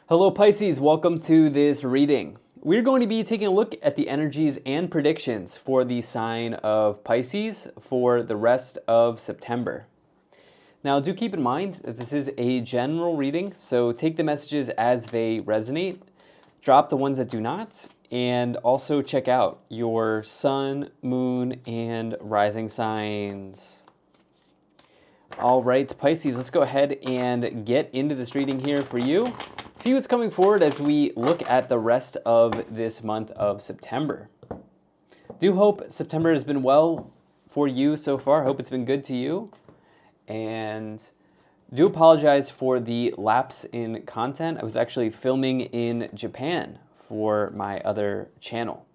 Hello Pisces, welcome to this reading. We're going to be taking a look at the energies and predictions for the sign of Pisces for the rest of September. Now do keep in mind that this is a general reading, so take the messages as they resonate, drop the ones that do not, and also check out your sun, moon, and rising signs. All right, Pisces, let's go ahead and get into this reading here for you. See what's coming forward as we look at the rest of this month of September. Do hope September has been well for you so far. Hope it's been good to you. And do apologize for the lapse in content. I was actually filming in Japan for my other channel.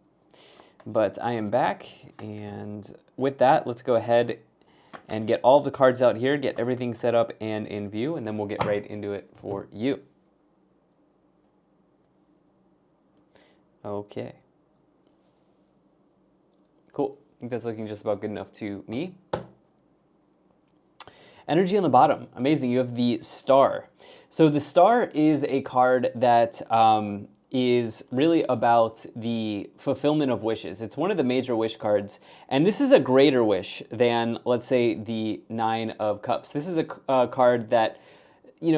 But I am back, and with that, let's go ahead and get all the cards out here, get everything set up and in view, and then we'll get right into it for you. Okay. Cool. I think that's looking just about good enough to me. Energy on the bottom. Amazing. You have the Star. So the Star is a card that is really about the fulfillment of wishes. It's one of the major wish cards. And this is a greater wish than, let's say, the Nine of Cups. This is a card that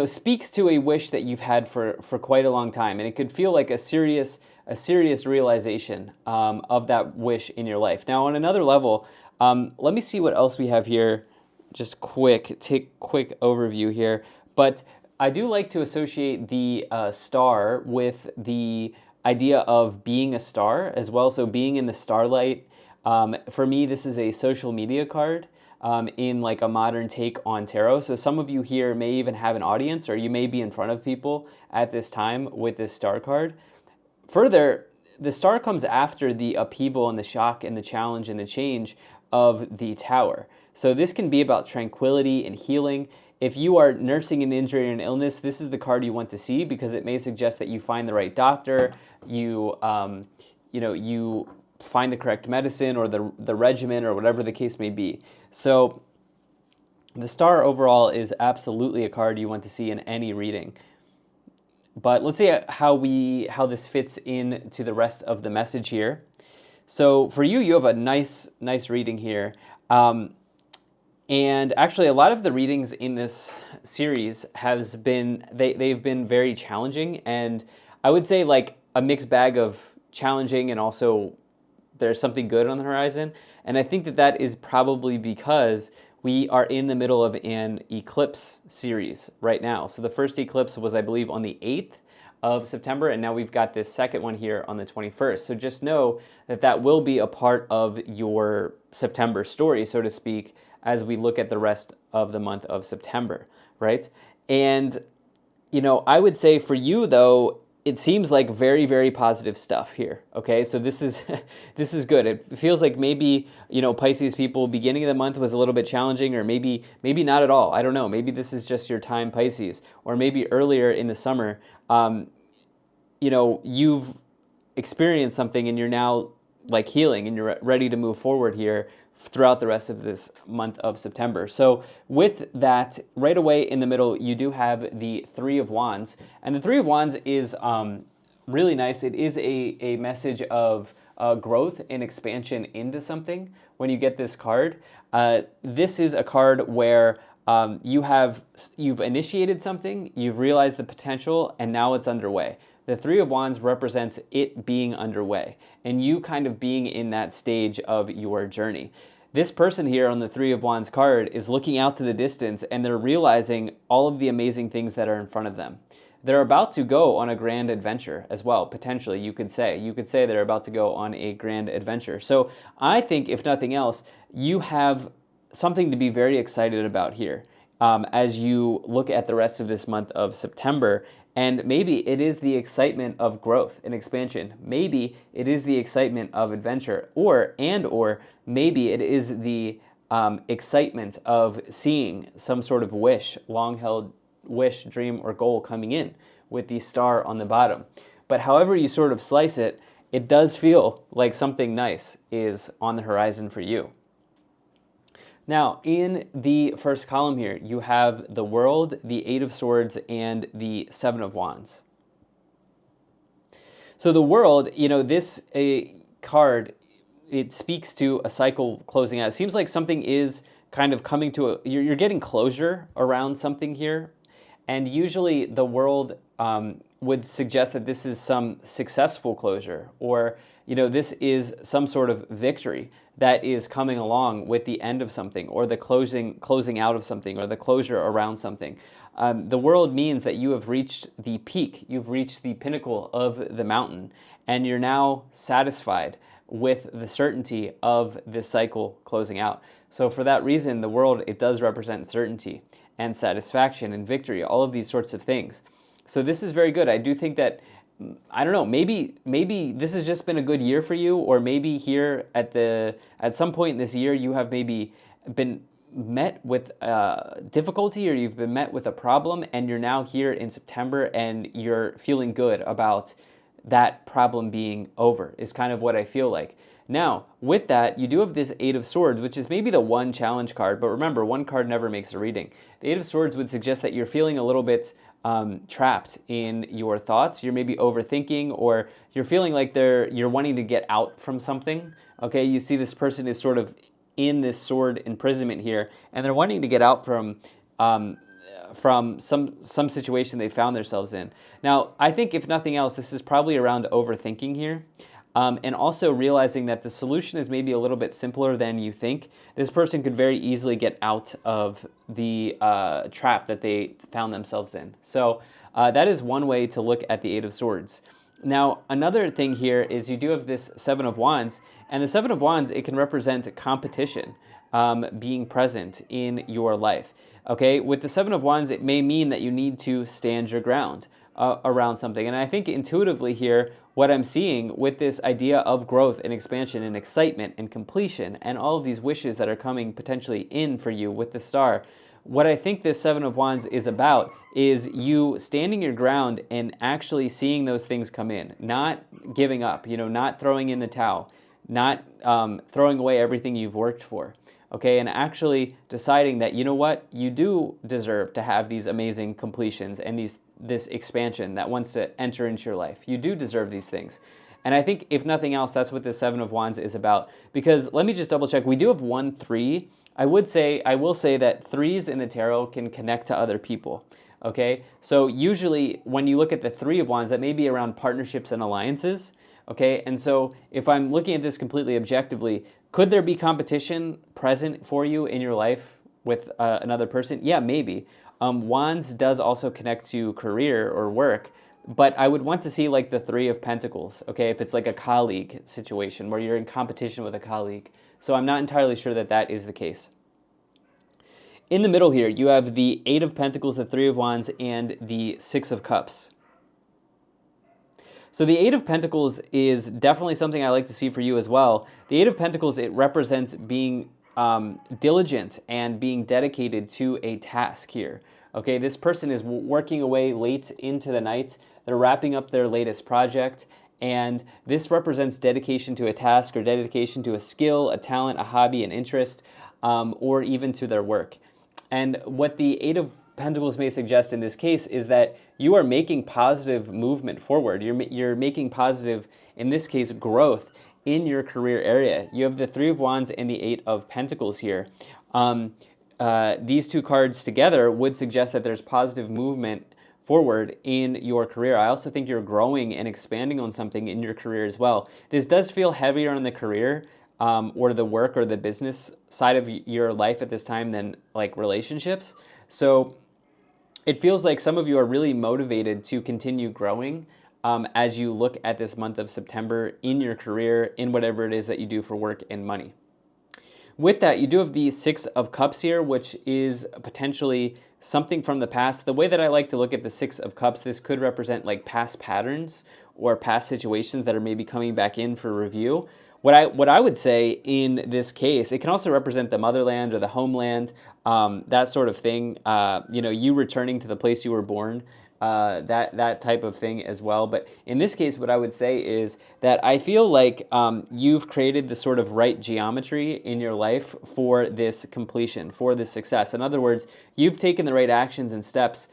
speaks to a wish that you've had for quite a long time. And it could feel like a serious realization of that wish in your life. Now, on another level, let me see what else we have here. Just quick overview here. But I do like to associate the star with the idea of being a star as well, so being in the starlight. For me, this is a social media card in like a modern take on tarot. So some of you here may even have an audience, or you may be in front of people at this time with this star card. Further, the star comes after the upheaval and the shock and the challenge and the change of the Tower. So this can be about tranquility and healing. If you are nursing an injury or an illness, this is the card you want to see, because it may suggest that you find the right doctor, you find the correct medicine or the regimen or whatever the case may be. So the Star overall is absolutely a card you want to see in any reading. But let's see how this fits into the rest of the message here. So for you, you have a nice reading here. And actually, a lot of the readings in this series they've been very challenging, and I would say like a mixed bag of challenging and also there's something good on the horizon. And I think that is probably because we are in the middle of an eclipse series right now. So the first eclipse was, I believe, on the 8th of September, and now we've got this second one here on the 21st. So just know that will be a part of your September story, so to speak, as we look at the rest of the month of September, right? And, I would say for you, though, it seems like very, very positive stuff here, okay? So this is this is good. It feels like maybe, Pisces people, beginning of the month was a little bit challenging, or maybe not at all. I don't know. Maybe this is just your time, Pisces, or maybe earlier in the summer, you've experienced something and you're now like healing and you're ready to move forward here throughout the rest of this month of September. So with that, right away in the middle, you do have the Three of Wands. And the Three of Wands is really nice. It is a message of growth and expansion into something when you get this card. This is a card where you've initiated something, you've realized the potential, and now it's underway. The Three of Wands represents it being underway and you kind of being in that stage of your journey. This person here on the Three of Wands card is looking out to the distance, and they're realizing all of the amazing things that are in front of them. They're about to go on a grand adventure as well, potentially, you could say. You could say they're about to go on a grand adventure. So I think, if nothing else, you have something to be very excited about here as you look at the rest of this month of September. And maybe it is the excitement of growth and expansion. Maybe it is the excitement of adventure, or maybe it is the excitement of seeing some sort of wish, long-held wish, dream, or goal coming in with the star on the bottom. But however you sort of slice it, it does feel like something nice is on the horizon for you. Now, in the first column here, you have the World, the Eight of Swords, and the Seven of Wands. So the world, this card, it speaks to a cycle closing out. It seems like something is kind of coming to you're getting closure around something here. And usually the world would suggest that this is some successful closure, or, this is some sort of victory that is coming along with the end of something, or the closing out of something, or the closure around something. The world means that you have reached the peak, you've reached the pinnacle of the mountain, and you're now satisfied with the certainty of this cycle closing out. So for that reason, the world, it does represent certainty and satisfaction and victory, all of these sorts of things. So this is very good. I do think that, I don't know, maybe this has just been a good year for you, or maybe here at some point in this year you have maybe been met with difficulty, or you've been met with a problem, and you're now here in September and you're feeling good about that problem being over, is kind of what I feel like. Now, with that, you do have this Eight of Swords, which is maybe the one challenge card, but remember, one card never makes a reading. The Eight of Swords would suggest that you're feeling a little bit trapped in your thoughts. You're maybe overthinking, or you're feeling like you're wanting to get out from something. Okay, you see this person is sort of in this sword imprisonment here, and they're wanting to get out from some situation they found themselves in. Now, I think if nothing else, this is probably around overthinking here. And also realizing that the solution is maybe a little bit simpler than you think. This person could very easily get out of the trap that they found themselves in. So that is one way to look at the Eight of Swords. Now, another thing here is you do have this Seven of Wands, and the Seven of Wands, it can represent competition being present in your life. Okay, with the Seven of Wands, it may mean that you need to stand your ground around something. And I think intuitively here, what I'm seeing with this idea of growth and expansion and excitement and completion and all of these wishes that are coming potentially in for you with the star, what I think this Seven of Wands is about is you standing your ground and actually seeing those things come in, not giving up, not throwing in the towel, not throwing away everything you've worked for. Okay, and actually deciding that, what, you do deserve to have these amazing completions and this expansion that wants to enter into your life. You do deserve these things. And I think, if nothing else, that's what the Seven of Wands is about. Because let me just double check. We do have 1 3. I will say that 3s in the tarot can connect to other people. Okay, so usually when you look at the 3 of Wands, that may be around partnerships and alliances. Okay, and so if I'm looking at this completely objectively, could there be competition present for you in your life with another person? Yeah, maybe. Wands does also connect to career or work, but I would want to see like the 3 of Pentacles, okay, if it's like a colleague situation where you're in competition with a colleague. So I'm not entirely sure that that is the case. In the middle here, you have the 8 of Pentacles, the 3 of Wands, and the 6 of Cups. So the Eight of Pentacles is definitely something I like to see for you as well. The Eight of Pentacles, it represents being diligent and being dedicated to a task here. Okay, this person is working away late into the night. They're wrapping up their latest project, and this represents dedication to a task, or dedication to a skill, a talent, a hobby, an interest, or even to their work. And what the Eight of Pentacles may suggest in this case is that you are making positive movement forward. You're making positive, in this case, growth in your career area. You have the 3 of Wands and the 8 of Pentacles here. These 2 cards together would suggest that there's positive movement forward in your career. I also think you're growing and expanding on something in your career as well. This does feel heavier on the career or the work or the business side of your life at this time than like relationships. So it feels like some of you are really motivated to continue growing as you look at this month of September in your career, in whatever it is that you do for work and money. With that, you do have the 6 of Cups here, which is potentially something from the past. The way that I like to look at the 6 of Cups, this could represent like past patterns or past situations that are maybe coming back in for review. What I would say in this case, it can also represent the motherland or the homeland, that sort of thing. You returning to the place you were born, that type of thing as well. But in this case, what I would say is that I feel like you've created the sort of right geometry in your life for this completion, for this success. In other words, you've taken the right actions and steps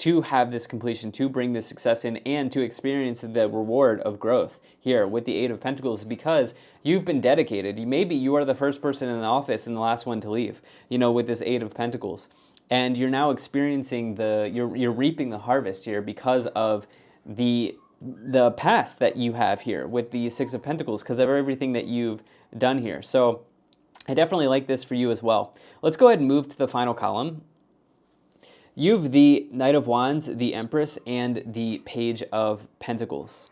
to have this completion, to bring this success in, and to experience the reward of growth here with the Eight of Pentacles, because you've been dedicated. Maybe you are the first person in the office and the last one to leave, with this Eight of Pentacles. And you're now experiencing you're reaping the harvest here because of the past that you have here with the Six of Pentacles, because of everything that you've done here. So I definitely like this for you as well. Let's go ahead and move to the final column. You've the Knight of Wands, the Empress, and the Page of Pentacles.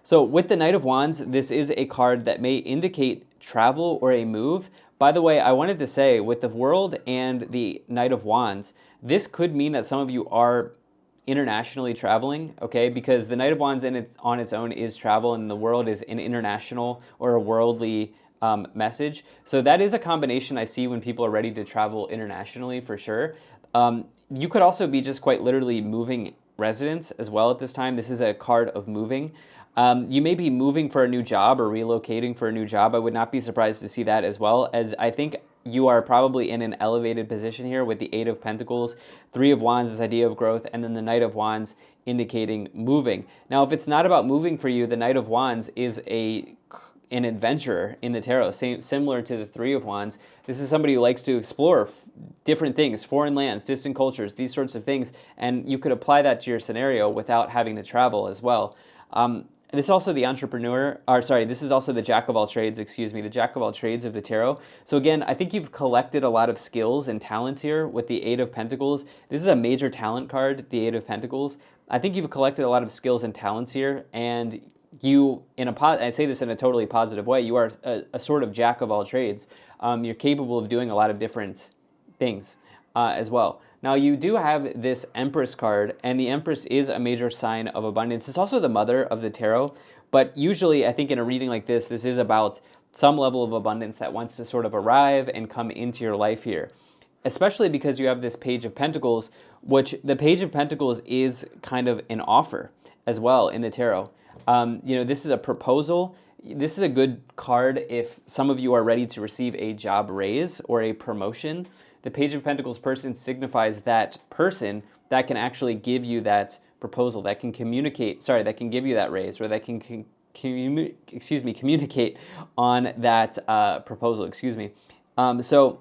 So with the Knight of Wands, this is a card that may indicate travel or a move. By the way, I wanted to say with the World and the Knight of Wands, this could mean that some of you are internationally traveling, okay? Because the Knight of Wands on its own is travel, and the World is an international or a worldly message. So that is a combination I see when people are ready to travel internationally, for sure. You could also be just quite literally moving residence as well at this time. This is a card of moving. You may be moving for a new job or relocating for a new job. I would not be surprised to see that as well, as I think you are probably in an elevated position here with the Eight of Pentacles, Three of Wands, this idea of growth, and then the Knight of Wands indicating moving. Now, if it's not about moving for you, the Knight of Wands is an adventurer in the tarot, similar to the Three of Wands. This is somebody who likes to explore different things, foreign lands, distant cultures, these sorts of things, and you could apply that to your scenario without having to travel as well. This is also the this is also the Jack of all trades, the Jack of all trades of the tarot. So again, I think you've collected a lot of skills and talents here with the Eight of Pentacles. This is a major talent card, the Eight of Pentacles. I think you've collected a lot of skills and talents here, and you, I say this in a totally positive way, you are a sort of Jack of all trades. You're capable of doing a lot of different things as well. Now, you do have this Empress card, and the Empress is a major sign of abundance. It's also the mother of the tarot, but usually I think in a reading like this is about some level of abundance that wants to sort of arrive and come into your life here, especially because you have this Page of Pentacles, which the Page of Pentacles is kind of an offer as well in the tarot. This is a proposal. This is a good card if some of you are ready to receive a job raise or a promotion. The Page of Pentacles person signifies that person that can actually give you that proposal, that can that can give you that raise, or that can communicate on that proposal, So,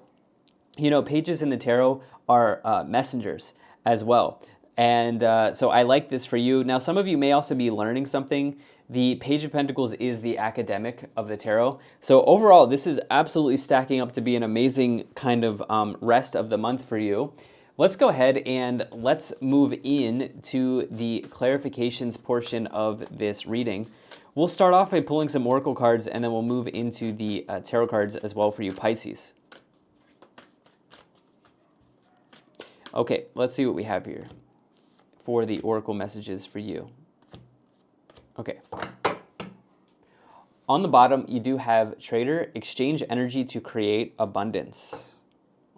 pages in the tarot are messengers as well. And so I like this for you. Now, some of you may also be learning something. The Page of Pentacles is the academic of the tarot. So overall, this is absolutely stacking up to be an amazing kind of rest of the month for you. Let's go ahead and let's move in to the clarifications portion of this reading. We'll start off by pulling some oracle cards, and then we'll move into the tarot cards as well for you, Pisces. Okay, let's see what we have here for the oracle messages for you. Okay. On the bottom, you do have Trader, exchange energy to create abundance.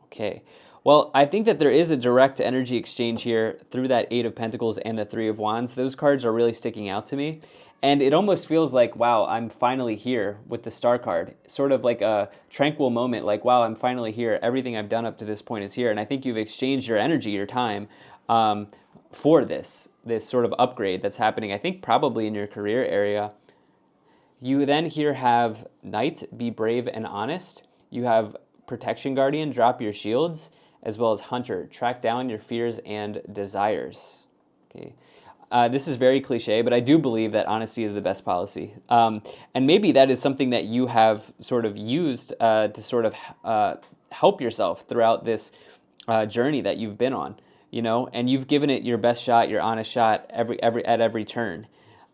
Okay. Well, I think that there is a direct energy exchange here through that Eight of Pentacles and the Three of Wands. Those cards are really sticking out to me. And it almost feels like, wow, I'm finally here with the Star card. Sort of like a tranquil moment, like, wow, I'm finally here. Everything I've done up to this point is here. And I think you've exchanged your energy, your time, for this sort of upgrade that's happening, I think probably in your career area. You then here have Knight, be brave and honest. You have Protection Guardian, drop your shields, as well as Hunter, track down your fears and desires. Okay. This is very cliche, but I do believe that honesty is the best policy. And maybe that is something that you have sort of used to sort of help yourself throughout this journey that you've been on, and you've given it your best shot, your honest shot at every turn.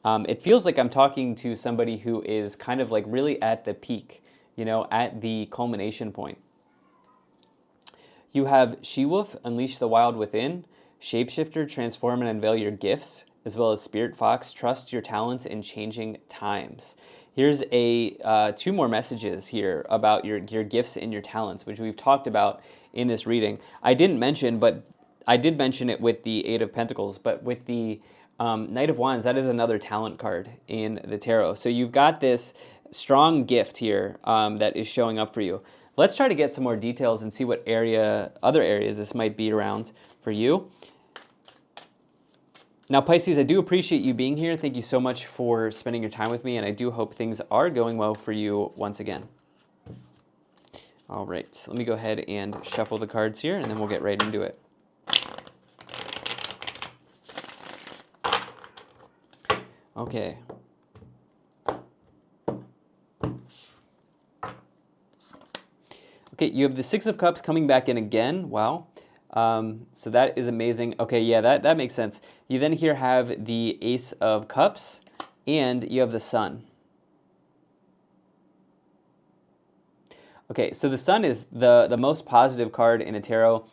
It feels like I'm talking to somebody who is kind of like really at the peak, at the culmination point. You have She-Wolf, unleash the wild within. Shapeshifter, transform and unveil your gifts, as well as Spirit Fox, trust your talents in changing times. Here's two more messages here about your gifts and your talents, which we've talked about in this reading. I did mention it with the Eight of Pentacles, but with the Knight of Wands, that is another talent card in the tarot. So you've got this strong gift here that is showing up for you. Let's try to get some more details and see what other areas this might be around for you. Now, Pisces, I do appreciate you being here. Thank you so much for spending your time with me, and I do hope things are going well for you once again. All right, let me go ahead and shuffle the cards here, and then we'll get right into it. Okay. Okay, you have the Six of Cups coming back in again. Wow. So that is amazing. Okay, yeah, that makes sense. You then here have the Ace of Cups, and you have the Sun. Okay, so the Sun is the most positive card in a tarot.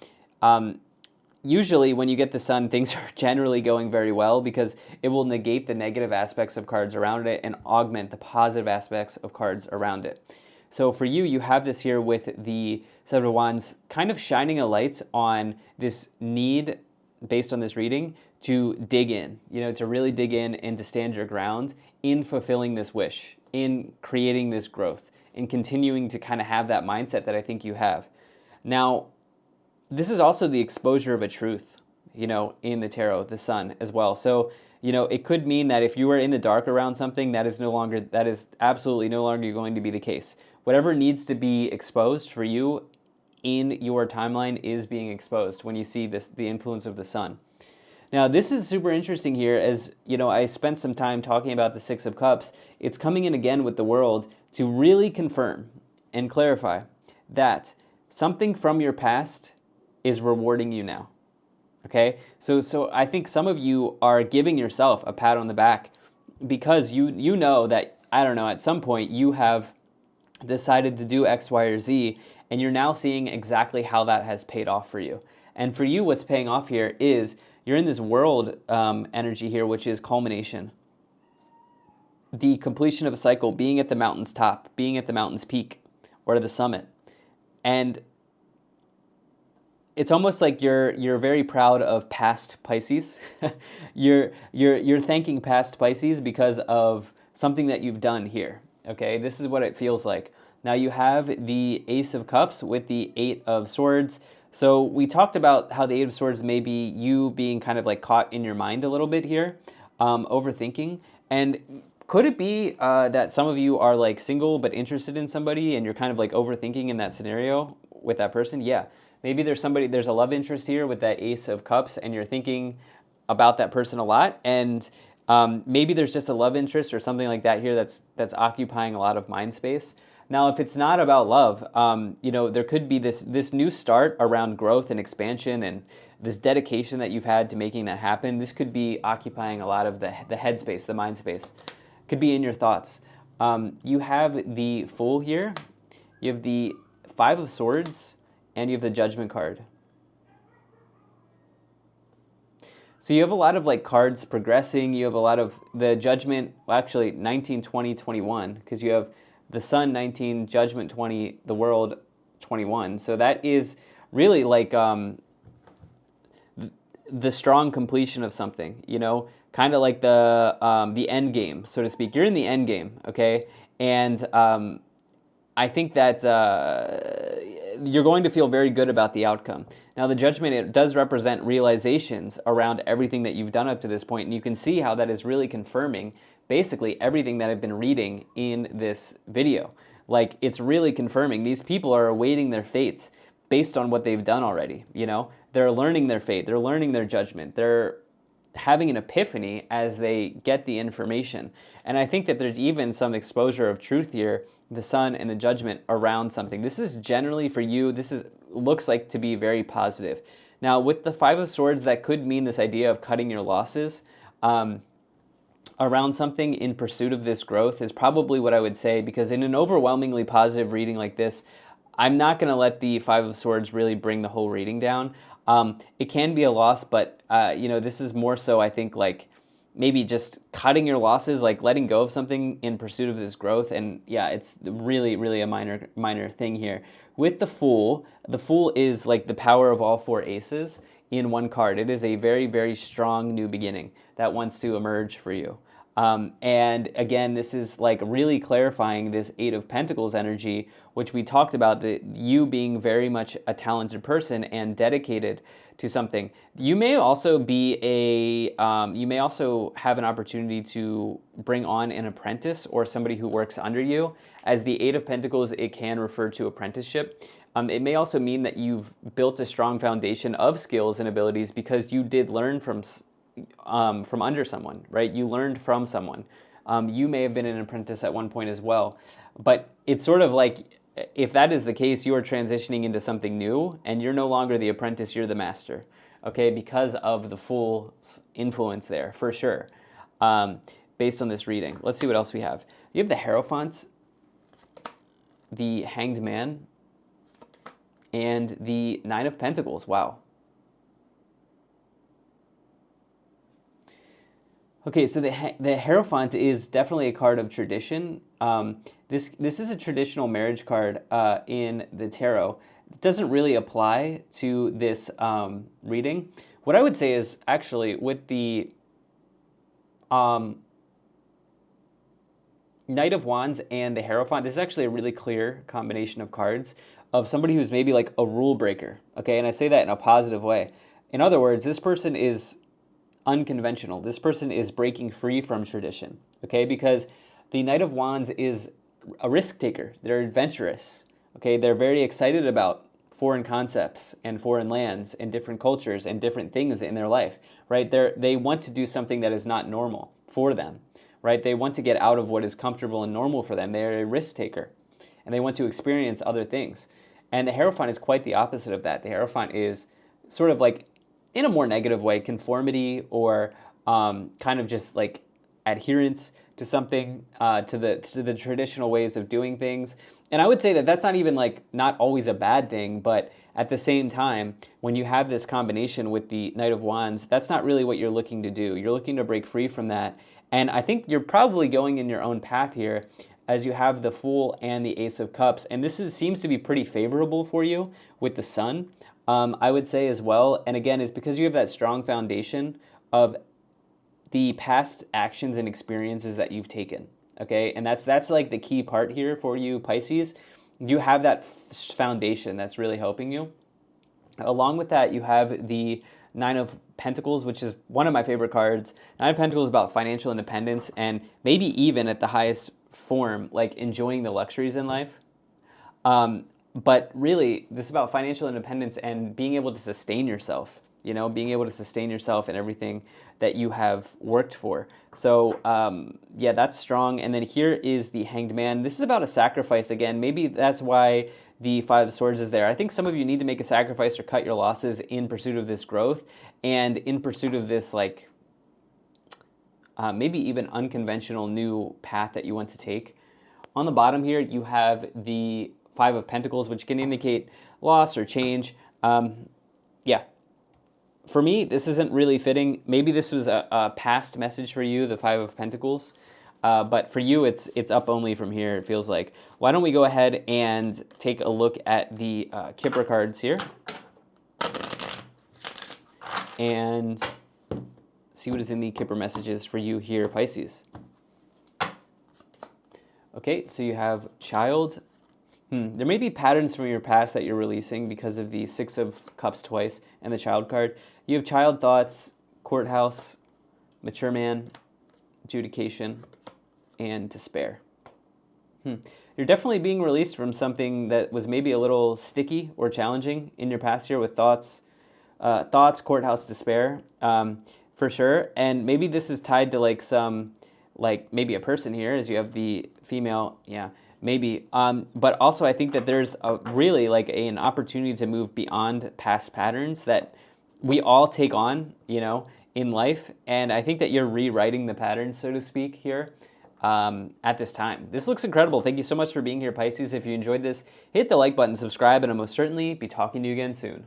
Usually when you get the Sun, things are generally going very well because it will negate the negative aspects of cards around it and augment the positive aspects of cards around it. So for you, you have this here with the Seven of Wands kind of shining a light on this need, based on this reading, to dig in, to really dig in and to stand your ground in fulfilling this wish, in creating this growth, in continuing to kind of have that mindset that I think you have. Now, this is also the exposure of a truth, in the tarot, the Sun as well. So, it could mean that if you were in the dark around something, that is absolutely no longer going to be the case. Whatever needs to be exposed for you in your timeline is being exposed when you see the influence of the Sun. Now, this is super interesting here as, I spent some time talking about the Six of Cups. It's coming in again with the World to really confirm and clarify that something from your past is rewarding you now. Okay? So I think some of you are giving yourself a pat on the back because you know that, I don't know, at some point you have decided to do X, Y, or Z, and you're now seeing exactly how that has paid off for you. And for you, what's paying off here is you're in this World energy here, which is culmination. The completion of a cycle, being at the mountain's top, being at the mountain's peak, or the summit. And it's almost like you're very proud of past Pisces. you're thanking past Pisces because of something that you've done here. Okay, this is what it feels like. Now you have the Ace of Cups with the Eight of Swords. So we talked about how the Eight of Swords may be you being kind of like caught in your mind a little bit here, overthinking. And could it be that some of you are like single but interested in somebody and you're kind of like overthinking in that scenario with that person? Yeah. Maybe there's a love interest here with that Ace of Cups and you're thinking about that person a lot, and maybe there's just a love interest or something like that here that's occupying a lot of mind space. Now, if it's not about love, there could be this new start around growth and expansion and this dedication that you've had to making that happen. This could be occupying a lot of the headspace, the mind space. Could be in your thoughts. You have the Fool here. You have the Five of Swords, and you have the Judgment card. So you have a lot of like cards progressing. You have a lot of the Judgment, well, actually 19, 20, 21, because you have the Sun 19, Judgment 20, the World 21. So that is really like the strong completion of something, kind of like the end game, so to speak. You're in the end game, okay? And I think that you're going to feel very good about the outcome. Now, the Judgment, it does represent realizations around everything that you've done up to this point, and you can see how that is really confirming basically everything that I've been reading in this video. Like, it's really confirming. These people are awaiting their fates based on what they've done already, They're learning their fate. They're learning their judgment. They're having an epiphany as they get the information. And I think that there's even some exposure of truth here, the Sun and the Judgment around something. This is generally for you, looks like to be very positive. Now, with the Five of Swords, that could mean this idea of cutting your losses around something in pursuit of this growth is probably what I would say, because in an overwhelmingly positive reading like this, I'm not going to let the Five of Swords really bring the whole reading down. It can be a loss, but this is more so, I think, like maybe just cutting your losses, like letting go of something in pursuit of this growth. And yeah, it's really, really a minor thing here. With the Fool is like the power of all four aces in one card. It is a very, very strong new beginning that wants to emerge for you. And again, this is like really clarifying this Eight of Pentacles energy, which we talked about, that you being very much a talented person and dedicated to something. You may also be you may also have an opportunity to bring on an apprentice or somebody who works under you. As the Eight of Pentacles, it can refer to apprenticeship. It may also mean that you've built a strong foundation of skills and abilities because you did learn from under someone, right? You learned from someone. You may have been an apprentice at one point as well. But it's sort of like, if that is the case, you are transitioning into something new and you're no longer the apprentice, you're the master, okay? Because of the Fool's influence there, for sure, based on this reading. Let's see what else we have. You have the Hierophant, the Hanged Man, and the Nine of Pentacles. Wow. Okay, so the Hierophant is definitely a card of tradition. This is a traditional marriage card in the tarot. It doesn't really apply to this reading. What I would say is actually with the Knight of Wands and the Hierophant, this is actually a really clear combination of cards of somebody who's maybe like a rule breaker, okay? And I say that in a positive way. In other words, this person is unconventional. This person is breaking free from tradition, okay? Because the Knight of Wands is a risk taker. They're adventurous, okay? They're very excited about foreign concepts and foreign lands and different cultures and different things in their life, right? They want to do something that is not normal for them, right? They want to get out of what is comfortable and normal for them. They're a risk taker, and they want to experience other things. And the Hierophant is quite the opposite of that. The Hierophant is sort of like, in a more negative way, conformity or kind of just like adherence to something, to the traditional ways of doing things. And I would say that that's not even like not always a bad thing, but at the same time, when you have this combination with the Knight of Wands, that's not really what you're looking to do. You're looking to break free from that. And I think you're probably going in your own path here, as you have the Fool and the Ace of Cups. And this seems to be pretty favorable for you with the Sun. I would say as well, and again, is because you have that strong foundation of the past actions and experiences that you've taken, okay? And that's like the key part here for you, Pisces. You have that foundation that's really helping you. Along with that, you have the Nine of Pentacles, which is one of my favorite cards. Nine of Pentacles is about financial independence and maybe even at the highest form, like enjoying the luxuries in life. But really, this is about financial independence and being able to sustain yourself, you know, being able to sustain yourself in everything that you have worked for. So, yeah, that's strong. And then here is the Hanged Man. This is about a sacrifice again. Maybe that's why the Five of Swords is there. I think some of you need to make a sacrifice or cut your losses in pursuit of this growth and in pursuit of this, like, maybe even unconventional new path that you want to take. On the bottom here, you have the Five of Pentacles, which can indicate loss or change. Yeah. For me, this isn't really fitting. Maybe this was a past message for you, the Five of Pentacles. But for you, it's up only from here, it feels like. Why don't we go ahead and take a look at the Kipper cards here. And see what is in the Kipper messages for you here, Pisces. Okay, so you have Child. There may be patterns from your past that you're releasing because of the Six of Cups twice and the Child card. You have Child thoughts, Courthouse, Mature Man, Adjudication, and Despair. You're definitely being released from something that was maybe a little sticky or challenging in your past year with thoughts, Courthouse, Despair, for sure. And maybe this is tied to like some, like maybe a person here, as you have the female, yeah. Maybe, but also I think that there's a really like an opportunity to move beyond past patterns that we all take on, you know, in life. And I think that you're rewriting the patterns, so to speak, here at this time. This looks incredible. Thank you so much for being here, Pisces. If you enjoyed this, hit the like button, subscribe, and I'll most certainly be talking to you again soon.